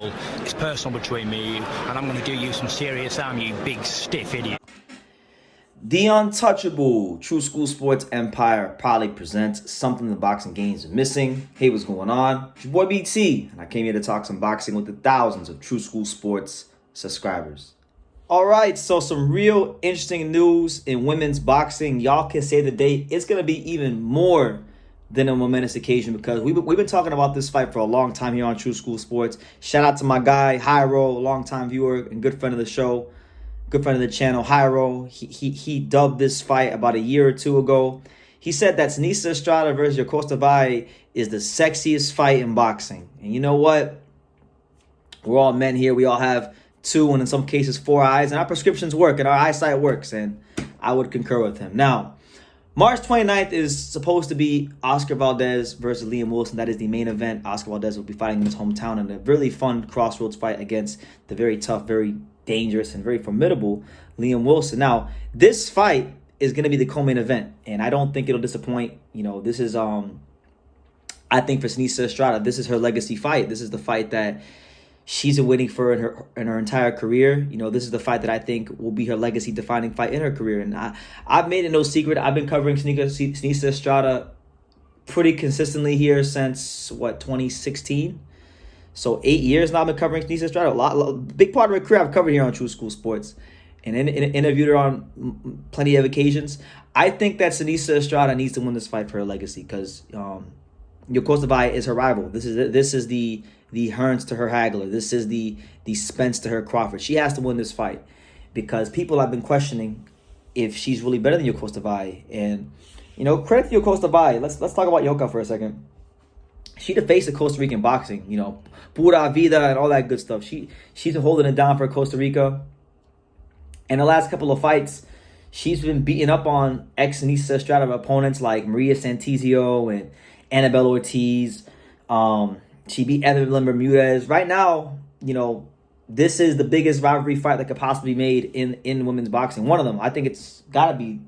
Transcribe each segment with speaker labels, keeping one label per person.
Speaker 1: It's personal between me and you, and I'm going to do you some serious harm, you big stiff idiot.
Speaker 2: The Untouchable True School Sports Empire proudly presents something the boxing games are missing. Hey, what's going on? It's your boy BT, and I came here to talk some boxing with the thousands of True School Sports subscribers. All right, so some real interesting news in women's boxing. Y'all can say the date. It's going to be even more than a momentous occasion because we've been talking about this fight for a long time here on True School Sports. Shout out to my guy, Hyro, longtime viewer and good friend of the show. Good friend of the channel, Hyro. He dubbed this fight about a year or two ago. He said that Seniesa Estrada versus Yokasta Valle is the sexiest fight in boxing. And you know what? We're all men here. We all have two and in some cases 4 eyes. And our prescriptions work and our eyesight works. And I would concur with him. Now, March 29th is supposed to be Oscar Valdez versus Liam Wilson. That is the main event. Oscar Valdez will be fighting in his hometown in a really fun crossroads fight against the very tough, very dangerous, and very formidable Liam Wilson. Now, this fight is going to be the co-main event, and I don't think it'll disappoint. You know, this is, I think for Seniesa Estrada, this is her legacy fight. This is the fight that she's been waiting for in her entire career. You know, this is the fight that I think will be her legacy-defining fight in her career. And I've made it no secret. I've been covering Seniesa Estrada pretty consistently here since, 2016? So 8 years now I've been covering Seniesa Estrada. Big part of her career I've covered here on True School Sports. And interviewed her on plenty of occasions. I think that Seniesa Estrada needs to win this fight for her legacy because Yokasta Valle is her rival. This is the Hearns to her Hagler. This is the Spence to her Crawford. She has to win this fight because people have been questioning if she's really better than Yokasta Valle. And, you know, credit to Yokasta Valle. Let's talk about Yoka for a second. She the face of Costa Rican boxing, you know, pura vida and all that good stuff. She's been holding it down for Costa Rica. And the last couple of fights, she's been beating up on ex-Seniesa Estrada opponents like Maria Santizio and Annabelle Ortiz. She beat Evelyn Bermudez. Right now, you know, this is the biggest rivalry fight that could possibly be made in women's boxing. One of them. I think it's got to be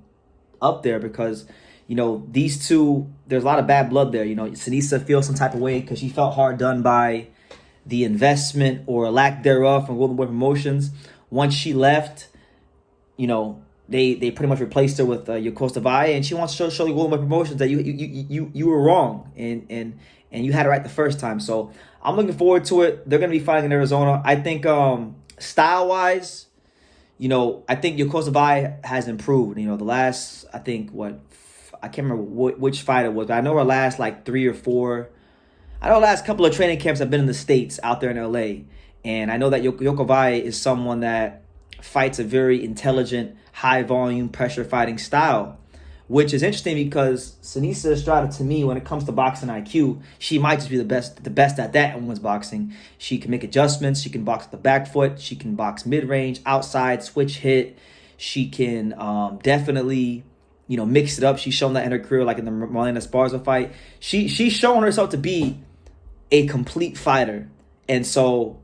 Speaker 2: up there because, you know, these two, there's a lot of bad blood there. You know, Seniesa feels some type of way because she felt hard done by the investment or lack thereof from Golden Boy Promotions. Once she left, you know, they pretty much replaced her with Yokasta Valle, and she wants to show the Golden Boy Promotions that you were wrong and you had it right the first time. So I'm looking forward to it. They're going to be fighting in Arizona. I think style-wise, you know, I think Yokasta Valle has improved. You know, the last, I think, I can't remember which fight it was, but I know her last like 3 or 4. I know the last couple of training camps have been in the States, out there in LA. And I know that Yokasta Valle is someone that fights a very intelligent, high-volume, pressure-fighting style, which is interesting because Seniesa Estrada, to me, when it comes to boxing IQ, she might just be the best at that in women's boxing. She can make adjustments. She can box with the back foot. She can box mid-range, outside, switch hit. She can definitely, you know, mix it up. She's shown that in her career, like in the Marlena Esparza fight. She's shown herself to be a complete fighter. And so,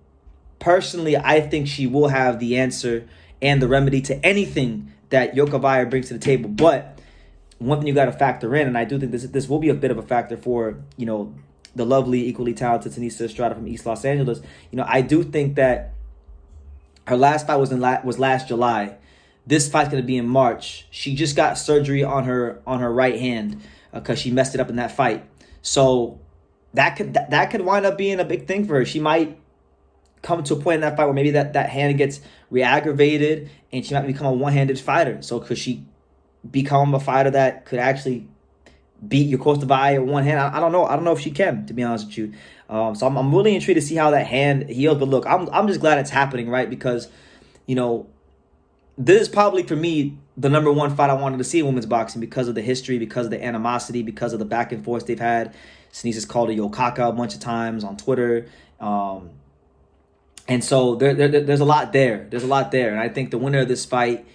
Speaker 2: personally, I think she will have the answer and the remedy to anything that Yokasta Valle brings to the table. But one thing you got to factor in, and I do think this will be a bit of a factor for, you know, the lovely, equally talented Seniesa Estrada from East Los Angeles. You know, I do think that her last fight was last July. This fight's going to be in March. She just got surgery on her right hand because she messed it up in that fight. So that could wind up being a big thing for her. She might come to a point in that fight where maybe that hand gets re-aggravated and she might become a one-handed fighter. So could she become a fighter that could actually beat Yokasta Valle with one hand? I don't know. I don't know if she can, to be honest with you. So I'm really intrigued to see how that hand heals. But look, I'm just glad it's happening, right? Because, you know, this is probably, for me, the number one fight I wanted to see in women's boxing because of the history, because of the animosity, because of the back and forth they've had. Seniesa's called her Yokaka a bunch of times on Twitter. And so there's a lot there. There's a lot there. And I think the winner of this fight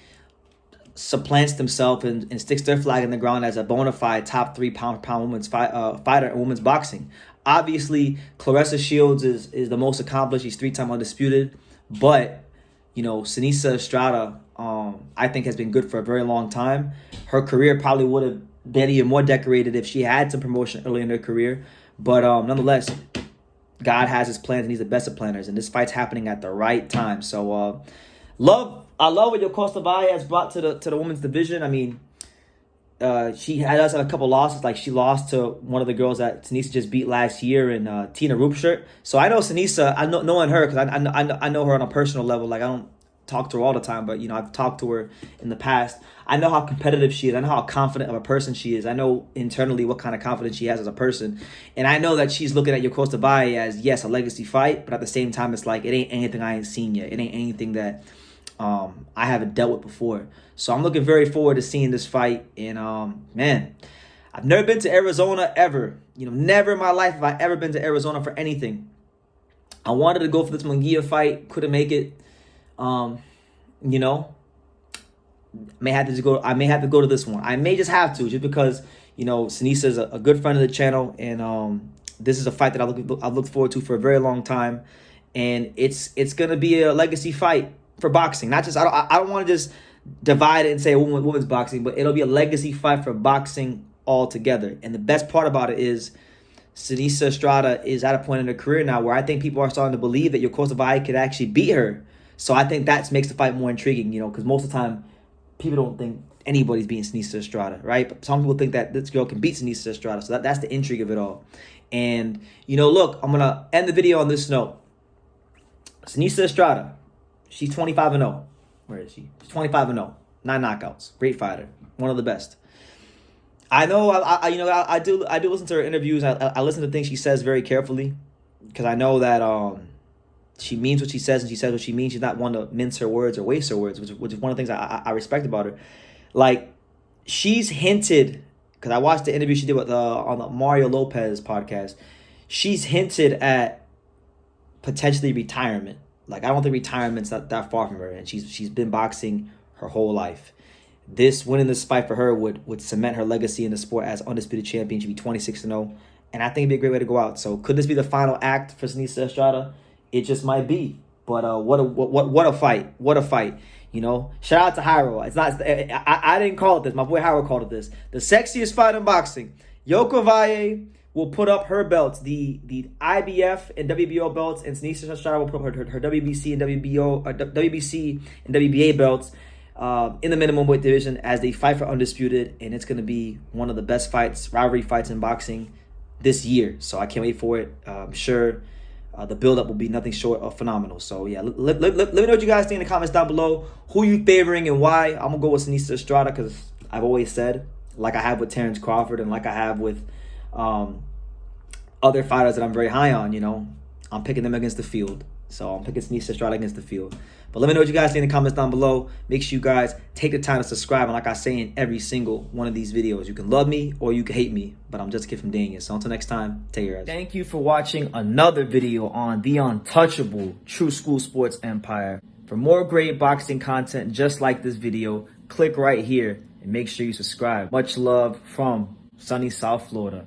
Speaker 2: supplants themselves and sticks their flag in the ground as a bona fide top 3 pound-for-pound women's fighter in women's boxing. Obviously, Claressa Shields is the most accomplished. She's 3-time undisputed. But, you know, Seniesa Estrada, I think, has been good for a very long time. Her career probably would have been even more decorated if she had some promotion early in her career. But nonetheless, God has his plans and he's the best of planners. And this fight's happening at the right time. So I love what Yokasta Valle has brought to the women's division. I mean, she does have a couple losses. Like, she lost to one of the girls that Seniesa just beat last year, and Tina Rupert. So I know Seniesa. I know knowing her, because I know her on a personal level. Like, I don't talk to her all the time, but I've talked to her in the past. I know how competitive she is. I know how confident of a person she is. I know internally what kind of confidence she has as a person, and I know that she's looking at Yokasta Valle as, yes, a legacy fight, but at the same time, it's like, it ain't anything I ain't seen yet. It ain't anything that I haven't dealt with before. So I'm looking very forward to seeing this fight. And man, I've never been to Arizona ever. Never in my life have I ever been to Arizona for anything. I wanted to go for this Munguia fight, couldn't make it. I may have to go to this one. I may just have to, just because Seniesa is a good friend of the channel, and this is a fight that I've looked forward to for a very long time, and it's gonna be a legacy fight for boxing. Not just I don't want to just divide it and say women's boxing, but it'll be a legacy fight for boxing altogether. And the best part about it is Seniesa Estrada is at a point in her career now where I think people are starting to believe that Yokasta Valle could actually beat her. So I think that makes the fight more intriguing, because most of the time people don't think anybody's beating Seniesa Estrada, right? But some people think that this girl can beat Seniesa Estrada. So that's the intrigue of it all. And, look, I'm going to end the video on this note. Seniesa Estrada, she's 25-0. Where is she? She's 25-0. 9 knockouts. Great fighter. One of the best. I know I do listen to her interviews. I listen to things she says very carefully, because I know that she means what she says, and she says what she means. She's not one to mince her words or waste her words, which is one of the things I respect about her. Like, she's hinted, because I watched the interview she did with on the Mario Lopez podcast. She's hinted at potentially retirement. Like, I don't think retirement's not that far from her, and she's been boxing her whole life. Winning this fight for her would cement her legacy in the sport as undisputed champion. She'd be 26-0, and I think it'd be a great way to go out. So, could this be the final act for Seniesa Estrada? It just might be. But what a fight! What a fight! Shout out to Hyro. It's not. I didn't call it this. My boy Hyro called it this. The sexiest fight in boxing. Yokasta Valle will put up her belts, the IBF and WBO belts, and Seniesa Estrada will put up her WBC and WBC and WBA belts in the minimum weight division as they fight for undisputed, and it's going to be one of the best rivalry fights in boxing this year. So I can't wait for it. I'm sure the build-up will be nothing short of phenomenal. So yeah, let me know what you guys think in the comments down below. Who you favoring and why? I'm going to go with Seniesa Estrada, because I've always said, like I have with Terrence Crawford and like I have with other fighters that I'm very high on, I'm picking them against the field. So I'm picking Seniesa Estrada against the field. But let me know what you guys think in the comments down below. Make sure you guys take the time to subscribe. And like I say in every single one of these videos, you can love me or you can hate me, but I'm just a kid from Dania. So until next time, take care, guys. Thank you for watching another video on the untouchable True School Sports Empire. For more great boxing content just like this video, click right here and make sure you subscribe. Much love from sunny South Florida.